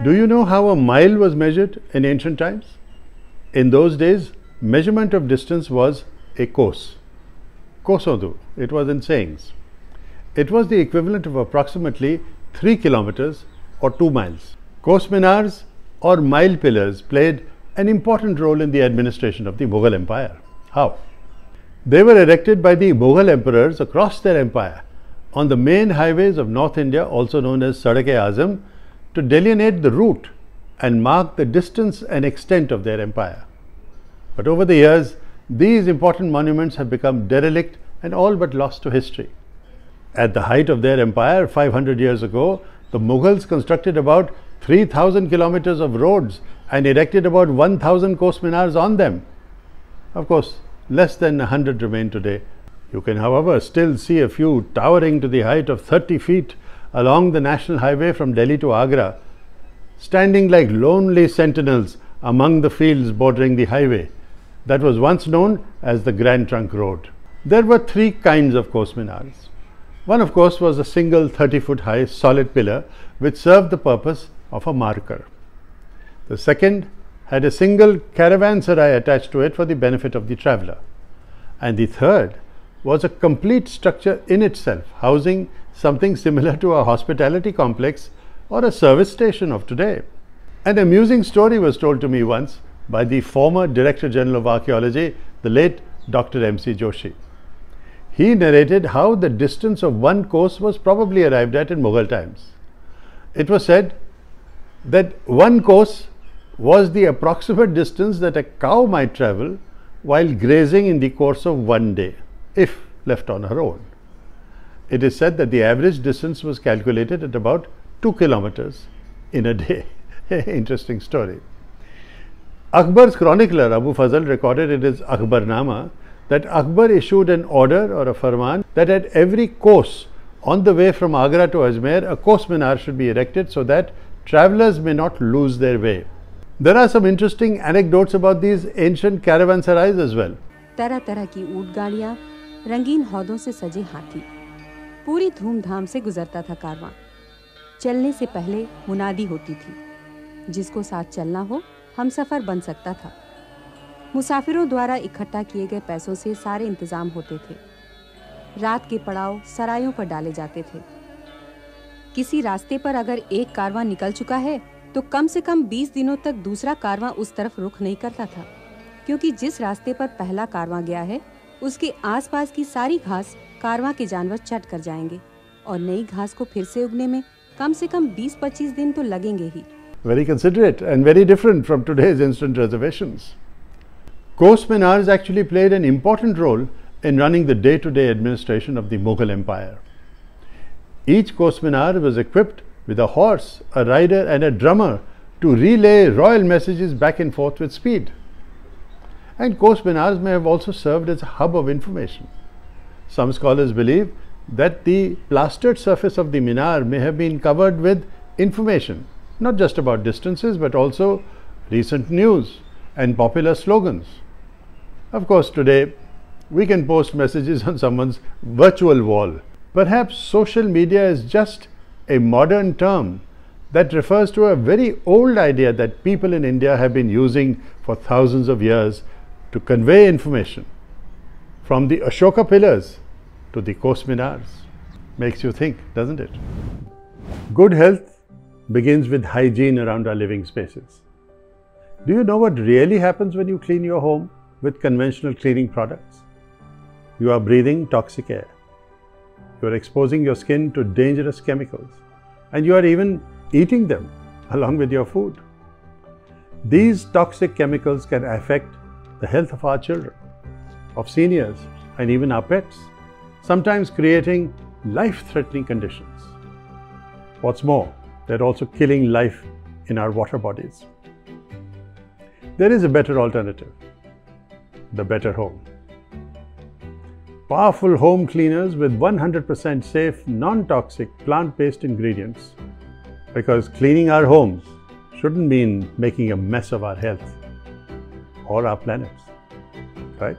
Do you know how a mile was measured in ancient times? In those days, measurement of distance was a kos. Kosodu, it was in sayings. It was the equivalent of approximately 3 kilometers or 2 miles. Kos minars or mile pillars played an important role in the administration of the Mughal Empire. How? They were erected by the Mughal emperors across their empire on the main highways of North India, also known as Sadak-e-Azam, to delineate the route and mark the distance and extent of their empire. But over the years, these important monuments have become derelict and all but lost to history. At the height of their empire 500 years ago, the Mughals constructed about 3,000 kilometers of roads and erected about 1,000 Kos minars on them. Of course, less than 100 remain today. You can, however, still see a few towering to the height of 30 feet along the national highway from Delhi to Agra, standing like lonely sentinels among the fields bordering the highway that was once known as the Grand Trunk Road. There were 3 kinds of Kos minars. One, of course, was a single 30-foot high solid pillar which served the purpose of a marker. The second had a single caravanserai attached to it for the benefit of the traveller. And the third was a complete structure in itself, housing something similar to a hospitality complex or a service station of today. An amusing story was told to me once by the former Director General of Archaeology, the late Dr. M.C. Joshi. He narrated how the distance of one kos was probably arrived at in Mughal times. It was said that one kos was the approximate distance that a cow might travel while grazing in the course of one day, if left on her own. It is said that the average distance was calculated at about 2 kilometers in a day. Interesting story. Akbar's chronicler Abu Fazl recorded in his Akbarnama that Akbar issued an order or a farman that at every kos on the way from Agra to Ajmer, a Kos minar should be erected so that travellers may not lose their way. There are some interesting anecdotes about these ancient caravanserais as well. तरह तरह की ऊंट गाड़ियां, रंगीन हौदों से सजे हाथी, पूरी धूमधाम से गुजरता था कारवां। चलने से पहले मुनादी होती थी, जिसको साथ चलना हो हमसफर बन सकता था। मुसाफिरों द्वारा इकट्ठा किए गए पैसों से सारे इंतजाम होते थे। रात के पड़ाव सरायों पर डाले जाते थे। किसी रास्ते पर अगर एक कारवां निकल चुका है तो कम से कम 20 दिनों तक दूसरा कारवां उस तरफ रुख नहीं करता था, क्योंकि जिस रास्ते पर पहला कारवां गया है उसके आसपास की सारी घास कारवां के जानवर चट कर जाएंगे और नई घास को फिर से उगने में कम से कम 20-25 दिन तो लगेंगे ही। Very considerate and very different from today's instant reservations. Kos minars actually played an important role in running the day-to-day administration of the Mughal Empire. Each Kos minar was equipped with a horse, a rider and a drummer to relay royal messages back and forth with speed. And Kos minars may have also served as a hub of information. Some scholars believe that the plastered surface of the minar may have been covered with information, not just about distances but also recent news and popular slogans. Of course, today we can post messages on someone's virtual wall. Perhaps social media is just a modern term that refers to a very old idea that people in India have been using for thousands of years to convey information, from the Ashoka pillars to the Kos minars. Makes you think, doesn't it? Good health begins with hygiene around our living spaces. Do you know what really happens when you clean your home with conventional cleaning products? You are breathing toxic air. You are exposing your skin to dangerous chemicals, and you are even eating them along with your food. These toxic chemicals can affect the health of our children, of seniors, and even our pets, sometimes creating life-threatening conditions. What's more, they're also killing life in our water bodies. There is a better alternative: the Better Home. Powerful home cleaners with 100% safe, non-toxic, plant-based ingredients. Because cleaning our homes shouldn't mean making a mess of our health or our planets, right?